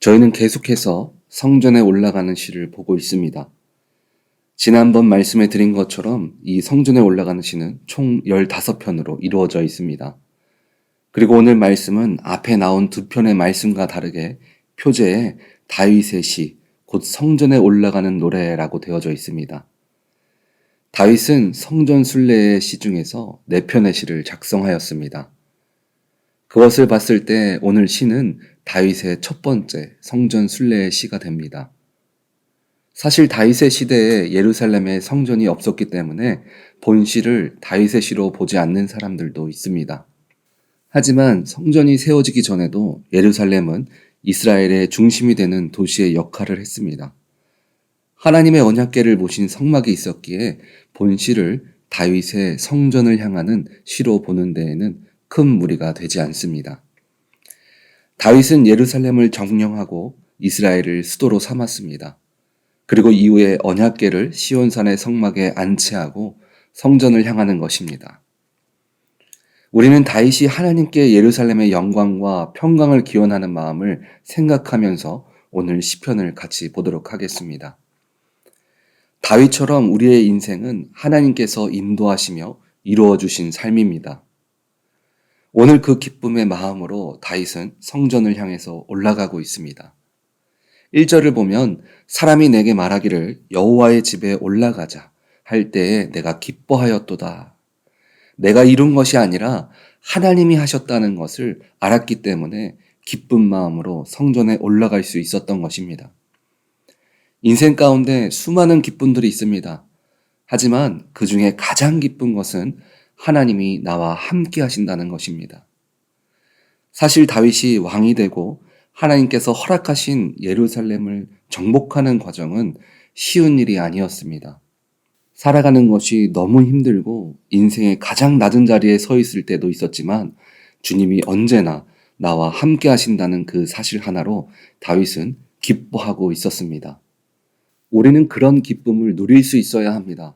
저희는 계속해서 성전에 올라가는 시를 보고 있습니다. 지난번 말씀해 드린 것처럼 이 성전에 올라가는 시는 총 15편으로 이루어져 있습니다. 그리고 오늘 말씀은 앞에 나온 두 편의 말씀과 다르게 표제에 다윗의 시, 곧 성전에 올라가는 노래라고 되어져 있습니다. 다윗은 성전 순례의 시 중에서 4편의 시를 작성하였습니다. 그것을 봤을 때 오늘 시는 다윗의 첫 번째 성전 순례의 시가 됩니다. 사실 다윗의 시대에 예루살렘에 성전이 없었기 때문에 본 시를 다윗의 시로 보지 않는 사람들도 있습니다. 하지만 성전이 세워지기 전에도 예루살렘은 이스라엘의 중심이 되는 도시의 역할을 했습니다. 하나님의 언약궤를 모신 성막이 있었기에 본 시를 다윗의 성전을 향하는 시로 보는 데에는 큰 무리가 되지 않습니다. 다윗은 예루살렘을 점령하고 이스라엘을 수도로 삼았습니다. 그리고 이후에 언약궤를 시온산의 성막에 안치하고 성전을 향하는 것입니다. 우리는 다윗이 하나님께 예루살렘의 영광과 평강을 기원하는 마음을 생각하면서 오늘 시편을 같이 보도록 하겠습니다. 다윗처럼 우리의 인생은 하나님께서 인도하시며 이루어 주신 삶입니다. 오늘 그 기쁨의 마음으로 다윗은 성전을 향해서 올라가고 있습니다. 1절을 보면 사람이 내게 말하기를 여호와의 집에 올라가자 할 때에 내가 기뻐하였도다. 내가 이룬 것이 아니라 하나님이 하셨다는 것을 알았기 때문에 기쁜 마음으로 성전에 올라갈 수 있었던 것입니다. 인생 가운데 수많은 기쁨들이 있습니다. 하지만 그 중에 가장 기쁜 것은 하나님이 나와 함께 하신다는 것입니다. 사실 다윗이 왕이 되고 하나님께서 허락하신 예루살렘을 정복하는 과정은 쉬운 일이 아니었습니다. 살아가는 것이 너무 힘들고 인생의 가장 낮은 자리에 서 있을 때도 있었지만 주님이 언제나 나와 함께 하신다는 그 사실 하나로 다윗은 기뻐하고 있었습니다. 우리는 그런 기쁨을 누릴 수 있어야 합니다.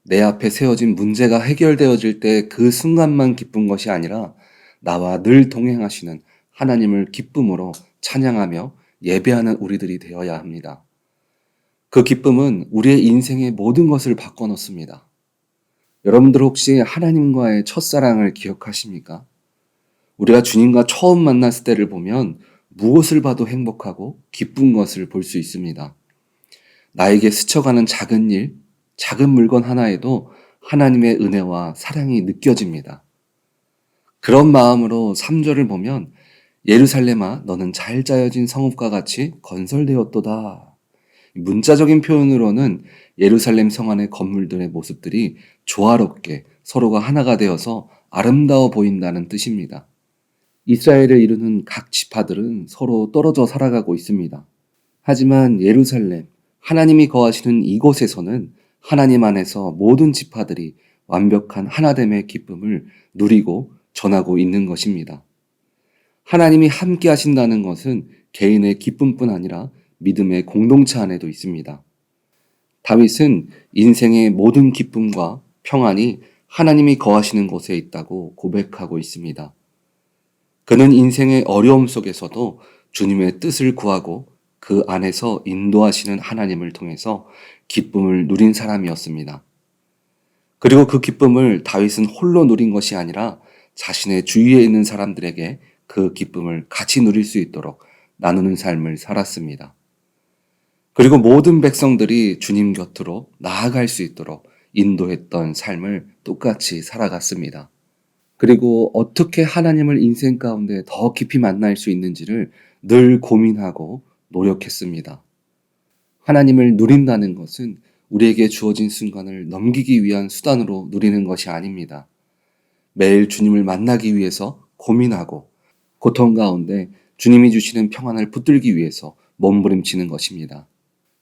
내 앞에 세워진 문제가 해결되어질 때 그 순간만 기쁜 것이 아니라 나와 늘 동행하시는 하나님을 기쁨으로 찬양하며 예배하는 우리들이 되어야 합니다. 그 기쁨은 우리의 인생의 모든 것을 바꿔놓습니다. 여러분들 혹시 하나님과의 첫사랑을 기억하십니까? 우리가 주님과 처음 만났을 때를 보면 무엇을 봐도 행복하고 기쁜 것을 볼 수 있습니다. 나에게 스쳐가는 작은 일, 작은 물건 하나에도 하나님의 은혜와 사랑이 느껴집니다. 그런 마음으로 3절을 보면 예루살렘아 너는 잘 짜여진 성읍과 같이 건설되었도다. 문자적인 표현으로는 예루살렘 성 안의 건물들의 모습들이 조화롭게 서로가 하나가 되어서 아름다워 보인다는 뜻입니다. 이스라엘을 이루는 각 지파들은 서로 떨어져 살아가고 있습니다. 하지만 예루살렘, 하나님이 거하시는 이곳에서는 하나님 안에서 모든 지파들이 완벽한 하나됨의 기쁨을 누리고 전하고 있는 것입니다. 하나님이 함께 하신다는 것은 개인의 기쁨뿐 아니라 믿음의 공동체 안에도 있습니다. 다윗은 인생의 모든 기쁨과 평안이 하나님이 거하시는 곳에 있다고 고백하고 있습니다. 그는 인생의 어려움 속에서도 주님의 뜻을 구하고 그 안에서 인도하시는 하나님을 통해서 기쁨을 누린 사람이었습니다. 그리고 그 기쁨을 다윗은 홀로 누린 것이 아니라 자신의 주위에 있는 사람들에게 그 기쁨을 같이 누릴 수 있도록 나누는 삶을 살았습니다. 그리고 모든 백성들이 주님 곁으로 나아갈 수 있도록 인도했던 삶을 똑같이 살아갔습니다. 그리고 어떻게 하나님을 인생 가운데 더 깊이 만날 수 있는지를 늘 고민하고 노력했습니다. 하나님을 누린다는 것은 우리에게 주어진 순간을 넘기기 위한 수단으로 누리는 것이 아닙니다. 매일 주님을 만나기 위해서 고민하고 고통 가운데 주님이 주시는 평안을 붙들기 위해서 몸부림치는 것입니다.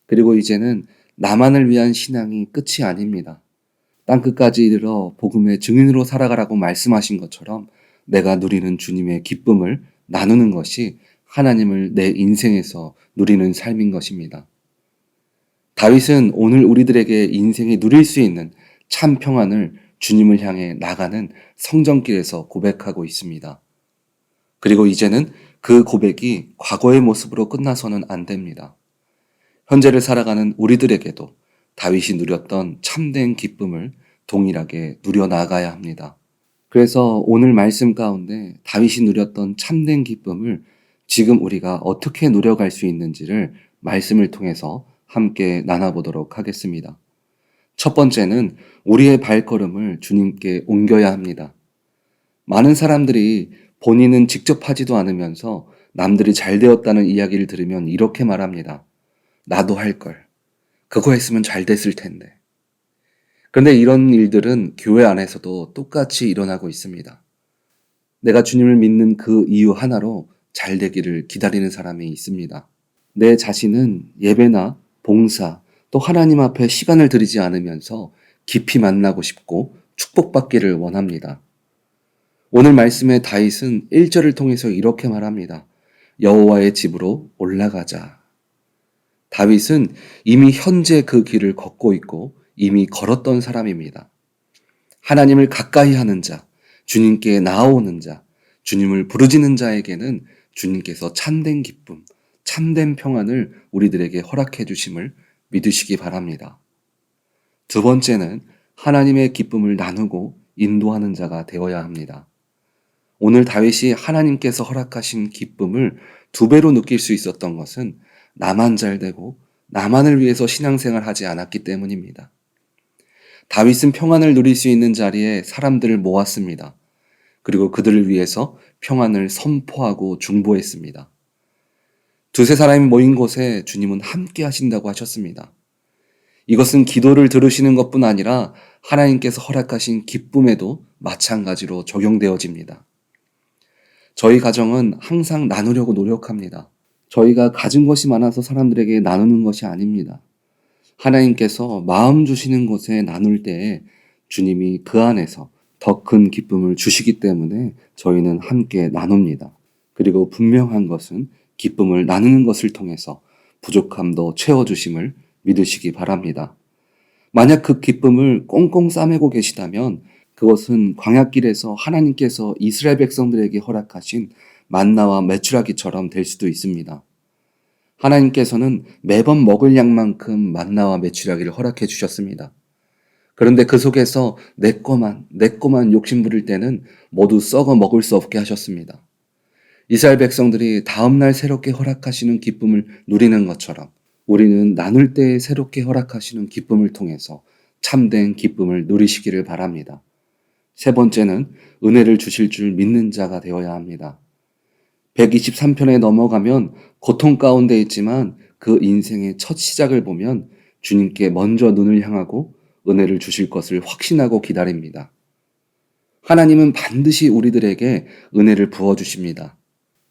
그리고 이제는 나만을 위한 신앙이 끝이 아닙니다. 땅끝까지 이르러 복음의 증인으로 살아가라고 말씀하신 것처럼 내가 누리는 주님의 기쁨을 나누는 것이 하나님을 내 인생에서 누리는 삶인 것입니다. 다윗은 오늘 우리들에게 인생이 누릴 수 있는 참 평안을 주님을 향해 나가는 성전길에서 고백하고 있습니다. 그리고 이제는 그 고백이 과거의 모습으로 끝나서는 안 됩니다. 현재를 살아가는 우리들에게도 다윗이 누렸던 참된 기쁨을 동일하게 누려나가야 합니다. 그래서 오늘 말씀 가운데 다윗이 누렸던 참된 기쁨을 지금 우리가 어떻게 누려갈 수 있는지를 말씀을 통해서 함께 나눠보도록 하겠습니다. 첫 번째는 우리의 발걸음을 주님께 옮겨야 합니다. 많은 사람들이 본인은 직접 하지도 않으면서 남들이 잘 되었다는 이야기를 들으면 이렇게 말합니다. 나도 할 걸. 그거 했으면 잘 됐을 텐데. 그런데 이런 일들은 교회 안에서도 똑같이 일어나고 있습니다. 내가 주님을 믿는 그 이유 하나로 잘 되기를 기다리는 사람이 있습니다. 내 자신은 예배나 봉사, 또 하나님 앞에 시간을 들이지 않으면서 깊이 만나고 싶고 축복받기를 원합니다. 오늘 말씀의 다윗은 1절을 통해서 이렇게 말합니다. 여호와의 집으로 올라가자. 다윗은 이미 현재 그 길을 걷고 있고 이미 걸었던 사람입니다. 하나님을 가까이 하는 자, 주님께 나아오는 자, 주님을 부르짖는 자에게는 주님께서 참된 기쁨, 참된 평안을 우리들에게 허락해 주심을 믿으시기 바랍니다. 두 번째는 하나님의 기쁨을 나누고 인도하는 자가 되어야 합니다. 오늘 다윗이 하나님께서 허락하신 기쁨을 2배로 느낄 수 있었던 것은 나만 잘 되고 나만을 위해서 신앙생활 하지 않았기 때문입니다. 다윗은 평안을 누릴 수 있는 자리에 사람들을 모았습니다. 그리고 그들을 위해서 평안을 선포하고 중보했습니다. 2-3 사람이 모인 곳에 주님은 함께 하신다고 하셨습니다. 이것은 기도를 들으시는 것뿐 아니라 하나님께서 허락하신 기쁨에도 마찬가지로 적용되어집니다. 저희 가정은 항상 나누려고 노력합니다. 저희가 가진 것이 많아서 사람들에게 나누는 것이 아닙니다. 하나님께서 마음 주시는 곳에 나눌 때에 주님이 그 안에서 더 큰 기쁨을 주시기 때문에 저희는 함께 나눕니다. 그리고 분명한 것은 기쁨을 나누는 것을 통해서 부족함도 채워주심을 믿으시기 바랍니다. 만약 그 기쁨을 꽁꽁 싸매고 계시다면 그것은 광야길에서 하나님께서 이스라엘 백성들에게 허락하신 만나와 메추라기처럼 될 수도 있습니다. 하나님께서는 매번 먹을 양만큼 만나와 메추라기를 허락해 주셨습니다. 그런데 그 속에서 내 거만 욕심 부릴 때는 모두 썩어 먹을 수 없게 하셨습니다. 이스라엘 백성들이 다음날 새롭게 허락하시는 기쁨을 누리는 것처럼 우리는 나눌 때 새롭게 허락하시는 기쁨을 통해서 참된 기쁨을 누리시기를 바랍니다. 세 번째는 은혜를 주실 줄 믿는 자가 되어야 합니다. 123편에 넘어가면 고통 가운데 있지만 그 인생의 첫 시작을 보면 주님께 먼저 눈을 향하고 은혜를 주실 것을 확신하고 기다립니다. 하나님은 반드시 우리들에게 은혜를 부어주십니다.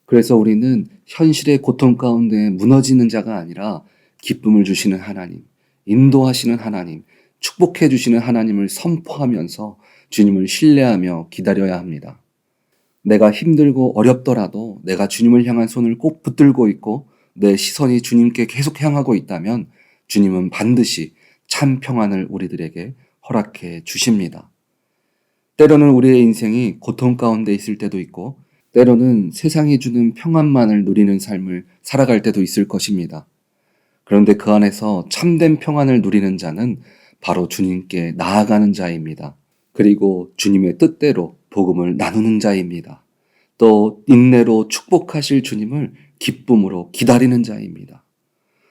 그래서 우리는 현실의 고통 가운데 무너지는 자가 아니라 기쁨을 주시는 하나님, 인도하시는 하나님, 축복해 주시는 하나님을 선포하면서 주님을 신뢰하며 기다려야 합니다. 내가 힘들고 어렵더라도 내가 주님을 향한 손을 꼭 붙들고 있고 내 시선이 주님께 계속 향하고 있다면 주님은 반드시 참 평안을 우리들에게 허락해 주십니다. 때로는 우리의 인생이 고통 가운데 있을 때도 있고 때로는 세상이 주는 평안만을 누리는 삶을 살아갈 때도 있을 것입니다. 그런데 그 안에서 참된 평안을 누리는 자는 바로 주님께 나아가는 자입니다. 그리고 주님의 뜻대로 복음을 나누는 자입니다. 또 인내로 축복하실 주님을 기쁨으로 기다리는 자입니다.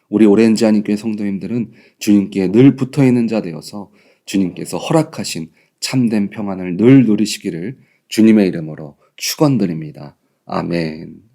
우리 오렌지 한인교회 성도님들은 주님께 늘 붙어있는 자 되어서 주님께서 허락하신 참된 평안을 늘 누리시기를 주님의 이름으로 축원드립니다. 아멘.